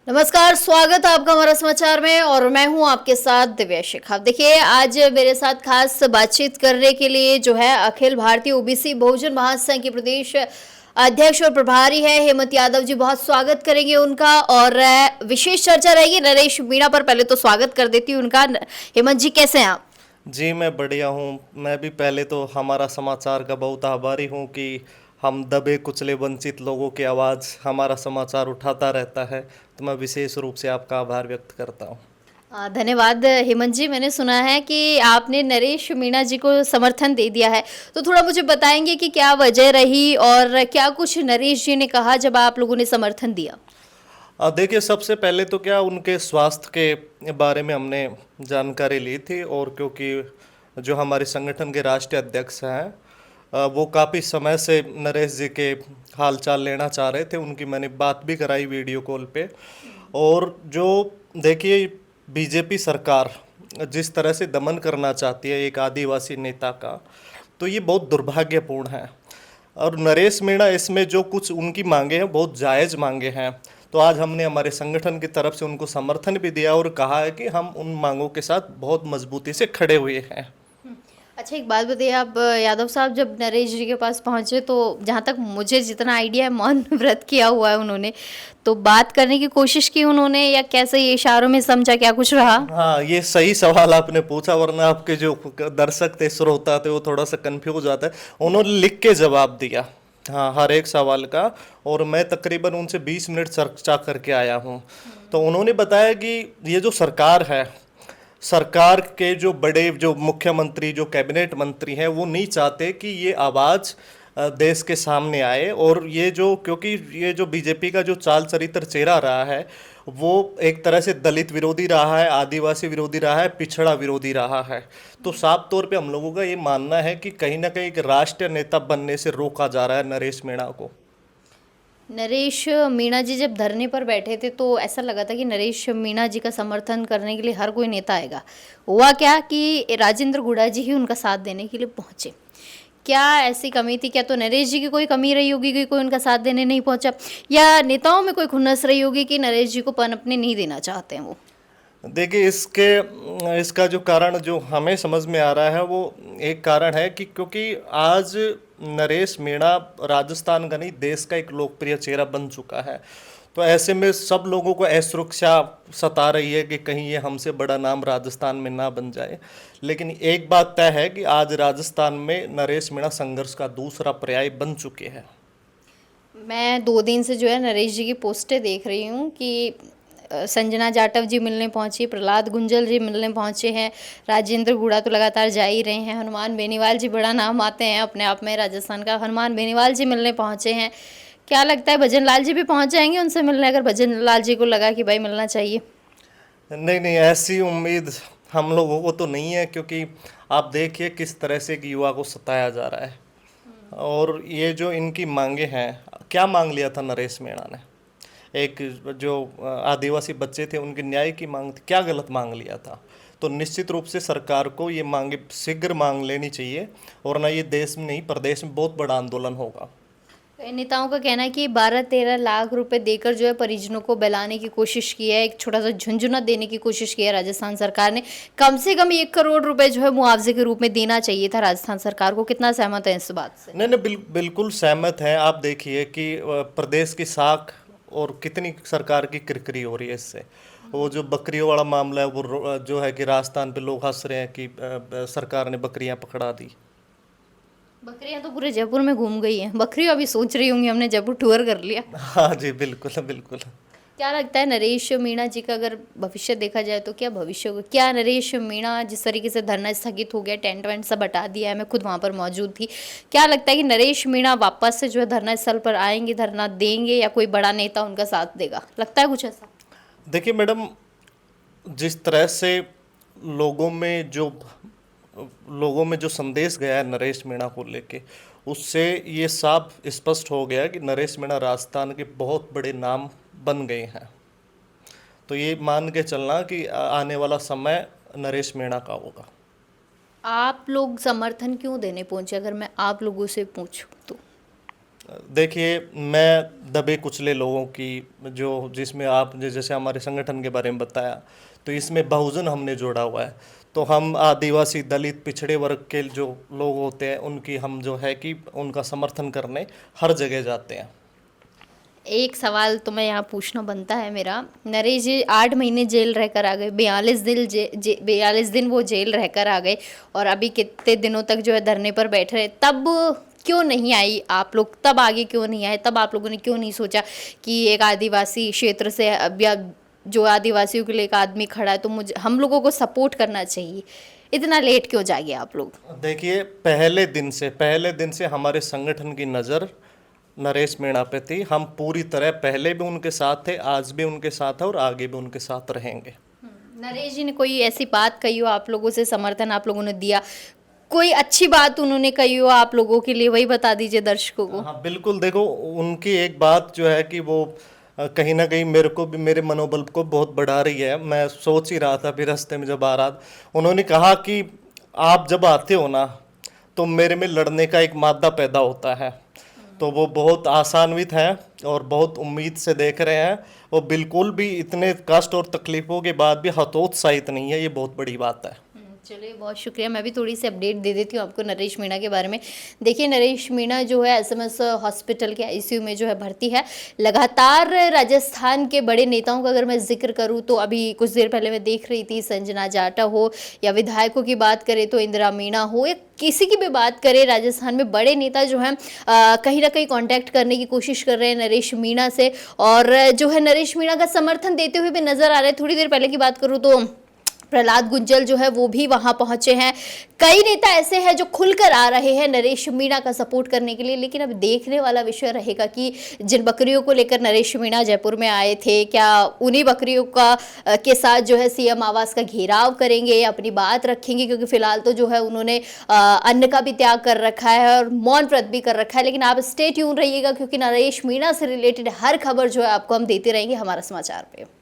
नमस्कार, स्वागत है आपका हमारा समाचार में और मैं हूं आपके साथ दिव्या शेखर। देखिए, आज मेरे साथ खास बातचीत करने के लिए जो है अखिल भारतीय ओबीसी बहुजन महासंघ के प्रदेश अध्यक्ष और प्रभारी है हेमंत यादव जी। बहुत स्वागत करेंगे उनका और विशेष चर्चा रहेगी नरेश मीणा पर। पहले तो स्वागत कर देती हूँ उनका। हेमंत जी, कैसे हैं आप? जी मैं बढ़िया हूँ। मैं भी पहले तो हमारा समाचार का बहुत आभारी हूँ कि हम दबे कुचले वंचित लोगों की आवाज़ हमारा समाचार उठाता रहता है, तो मैं विशेष रूप से आपका आभार व्यक्त करता हूँ। धन्यवाद हेमंत जी। मैंने सुना है कि आपने नरेश मीणा जी को समर्थन दे दिया है, तो थोड़ा मुझे बताएंगे कि क्या वजह रही और क्या कुछ नरेश जी ने कहा जब आप लोगों ने समर्थन दिया? देखिए, सबसे पहले तो क्या उनके स्वास्थ्य के बारे में हमने जानकारी ली थी, और क्योंकि जो हमारे संगठन के राष्ट्रीय अध्यक्ष हैं वो काफ़ी समय से नरेश जी के हाल चाल लेना चाह रहे थे। उनकी मैंने बात भी कराई वीडियो कॉल पे। और जो देखिए, बीजेपी सरकार जिस तरह से दमन करना चाहती है एक आदिवासी नेता का, तो ये बहुत दुर्भाग्यपूर्ण है। और नरेश मीणा इसमें जो कुछ उनकी मांगे हैं बहुत जायज़ मांगे हैं, तो आज हमने हमारे संगठन की तरफ से उनको समर्थन भी दिया और कहा है कि हम उन मांगों के साथ बहुत मजबूती से खड़े हुए हैं। अच्छा, एक बात बताइए आप यादव साहब, जब नरेश जी के पास पहुंचे तो जहां तक मुझे जितना आइडिया है मौन व्रत किया हुआ है उन्होंने, तो बात करने की कोशिश की उन्होंने या कैसे ये इशारों में समझा, क्या कुछ रहा? हाँ, ये सही सवाल आपने पूछा, वरना आपके जो दर्शक थे, श्रोता थे, वो थोड़ा सा कंफ्यूज हो जाता है। उन्होंने लिख के जवाब दिया, हाँ, हर एक सवाल का। और मैं तकरीबन उनसे 20 मिनट चर्चा करके आया हूँ। तो उन्होंने बताया कि ये जो सरकार है, सरकार के जो बड़े जो मुख्यमंत्री जो कैबिनेट मंत्री हैं वो नहीं चाहते कि ये आवाज़ देश के सामने आए। और ये जो, क्योंकि ये जो बीजेपी का जो चाल चरित्र चेहरा रहा है वो एक तरह से दलित विरोधी रहा है, आदिवासी विरोधी रहा है, पिछड़ा विरोधी रहा है। तो साफ तौर पे हम लोगों का ये मानना है कि कहीं ना कहीं एक राष्ट्रीय नेता बनने से रोका जा रहा है नरेश मीणा को। नरेश मीणा जी जब धरने पर बैठे थे तो ऐसा लगा था कि नरेश मीणा जी का समर्थन करने के लिए हर कोई नेता आएगा। हुआ क्या कि राजेंद्र गुड़ा जी ही उनका साथ देने के लिए पहुंचे। क्या ऐसी कमी थी? क्या तो नरेश जी की कोई कमी रही होगी कि कोई उनका साथ देने नहीं पहुंचा, या नेताओं में कोई खुन्नस रही होगी कि नरेश जी को पनपने नहीं देना चाहते हैं वो? देखिए, इसका जो कारण जो हमें समझ में आ रहा है वो एक कारण है कि क्योंकि आज नरेश मीणा राजस्थान का नहीं, देश का एक लोकप्रिय चेहरा बन चुका है। तो ऐसे में सब लोगों को असुरक्षा सता रही है कि कहीं ये हमसे बड़ा नाम राजस्थान में ना बन जाए। लेकिन एक बात तय है कि आज राजस्थान में नरेश मीणा संघर्ष का दूसरा पर्याय बन चुके हैं। मैं 2 दिन से जो है नरेश जी की पोस्टें देख रही हूँ कि संजना जाटव जी मिलने पहुंची, प्रहलाद गुंजल जी मिलने पहुंचे हैं, राजेंद्र गुड़ा तो लगातार जा ही रहे हैं, हनुमान बेनीवाल जी, बड़ा नाम आते हैं अपने आप में राजस्थान का, हनुमान बेनीवाल जी मिलने पहुंचे हैं। क्या लगता है भजन लाल जी भी पहुंच जाएंगे उनसे मिलने, अगर भजन लाल जी को लगा कि भाई मिलना चाहिए? नहीं नहीं, ऐसी उम्मीद हम लोगों को तो नहीं है, क्योंकि आप देखिए किस तरह से एक युवा को सताया जा रहा है। और ये जो इनकी मांगे हैं, क्या मांग लिया था नरेश मीणा ने? एक जो आदिवासी बच्चे थे उनके न्याय की मांग थी, क्या गलत मांग लिया था? तो निश्चित रूप से सरकार को ये मांगे शीघ्र मांग लेनी चाहिए, और ना ये देश में नहीं प्रदेश में बहुत बड़ा आंदोलन होगा। कई नेताओं का कहना है कि 12-13 लाख रुपए देकर जो है परिजनों को बहलाने की कोशिश की है, एक छोटा सा झुंझुना देने की कोशिश की है राजस्थान सरकार ने। कम से कम 1 करोड़ रुपए जो है मुआवजे के रूप में देना चाहिए था राजस्थान सरकार को। कितना सहमत है इस बात से? नहीं नहीं, बिल्कुल सहमत हैं। आप देखिए कि प्रदेश की साख और कितनी सरकार की किरकिरी हो रही है इससे। वो जो बकरियों वाला मामला है वो जो है कि राजस्थान पे लोग हंस रहे हैं कि सरकार ने बकरियां पकड़ा दी। बकरियां तो पूरे जयपुर में घूम गई हैं, बकरियां अभी सोच रही होंगी हमने जयपुर टूर कर लिया। हाँ जी, बिल्कुल बिल्कुल। क्या लगता है नरेश मीणा जी का अगर भविष्य देखा जाए तो क्या भविष्य होगा? क्या नरेश मीणा जिस तरीके से धरना स्थगित हो गया, टेंट वेंट सब हटा दिया है, मैं खुद वहां पर मौजूद थी, क्या लगता है कि नरेश मीणा वापस से जो है धरना स्थल पर आएंगे, धरना देंगे, या कोई बड़ा नेता उनका साथ देगा? लगता है कुछ ऐसा? देखिए मैडम, जिस तरह से लोगों में जो लोगों में जो संदेश गया है नरेश मीणा को लेके, उससे ये साफ स्पष्ट हो गया कि नरेश मीणा राजस्थान के बहुत बड़े नाम बन गए हैं। तो ये मान के चलना कि आने वाला समय नरेश मीणा का होगा। आप लोग समर्थन क्यों देने पहुंचे, अगर मैं आप लोगों से पूछूं तो? देखिए, मैं दबे कुचले लोगों की जो जिसमें आप जैसे हमारे संगठन के बारे में बताया, तो इसमें बहुजन हमने जोड़ा हुआ है। तो हम आदिवासी, दलित, पिछड़े वर्ग के जो लोग होते हैं उनकी हम जो है कि उनका समर्थन करने हर जगह जाते हैं। एक सवाल तो मैं यहाँ पूछना बनता है मेरा। नरेश जी 8 महीने जेल रहकर आ गए, 42 दिन वो जेल रहकर आ गए, और अभी कितने दिनों तक जो है धरने पर बैठ रहे। तब क्यों नहीं आई आप लोग, तब आगे क्यों नहीं आए, तब आप लोगों ने क्यों नहीं सोचा कि एक आदिवासी क्षेत्र से अब या जो आदिवासियों के लिए एक आदमी खड़ा है तो मुझे हम लोगों को सपोर्ट करना चाहिए। इतना लेट क्यों जागे आप लोग? देखिए, पहले दिन से हमारे संगठन की नज़र नरेश मीणा पे थी। हम पूरी तरह पहले भी उनके साथ थे, आज भी उनके साथ है और आगे भी उनके साथ रहेंगे। नरेश जी ने कोई ऐसी बात कही हो आप लोगों से, समर्थन आप लोगों ने दिया, कोई अच्छी बात उन्होंने कही हो आप लोगों के लिए, वही बता दीजिए दर्शकों को। हाँ बिल्कुल, देखो उनकी एक बात जो है कि वो कहीं ना कहीं मेरे को भी, मेरे मनोबल को बहुत बढ़ा रही है। मैं सोच ही रहा था अभी रास्ते में जब आ रहा था, उन्होंने कहा कि आप जब आते हो ना तो मेरे में लड़ने का एक मादा पैदा होता है। तो वो बहुत आशान्वित हैं और बहुत उम्मीद से देख रहे हैं। वो बिल्कुल भी इतने कष्ट और तकलीफ़ों के बाद भी हतोत्साहित नहीं है, ये बहुत बड़ी बात है। चलिए बहुत शुक्रिया। मैं भी थोड़ी सी अपडेट दे देती हूँ आपको नरेश मीणा के बारे में। देखिए नरेश मीणा जो है एसएमएस हॉस्पिटल के आईसीयू में जो है भर्ती है। लगातार राजस्थान के बड़े नेताओं का अगर मैं जिक्र करूँ तो अभी कुछ देर पहले मैं देख रही थी, संजना जाटा हो या विधायकों की बात करें तो इंदिरा मीणा हो, या किसी की भी बात करें, राजस्थान में बड़े नेता जो हैं कहीं ना कहीं कांटेक्ट करने की कोशिश कर रहे हैं नरेश मीणा से, और जो है नरेश मीणा का समर्थन देते हुए भी नजर आ रहे हैं। थोड़ी देर पहले की बात करूँ तो प्रहलाद गुंजल जो है वो भी वहां पहुंचे हैं। कई नेता ऐसे हैं जो खुलकर आ रहे हैं नरेश मीणा का सपोर्ट करने के लिए। लेकिन अब देखने वाला विषय रहेगा कि जिन बकरियों को लेकर नरेश मीणा जयपुर में आए थे, क्या उन्हीं बकरियों का के साथ जो है सीएम आवास का घेराव करेंगे या अपनी बात रखेंगे, क्योंकि फिलहाल तो जो है उन्होंने अन्न का भी त्याग कर रखा है और मौन व्रत भी कर रखा है। लेकिन आप स्टे ट्यून रहिएगा, क्योंकि नरेश मीणा से रिलेटेड हर खबर जो है आपको हम देते रहेंगे हमारा समाचार पे।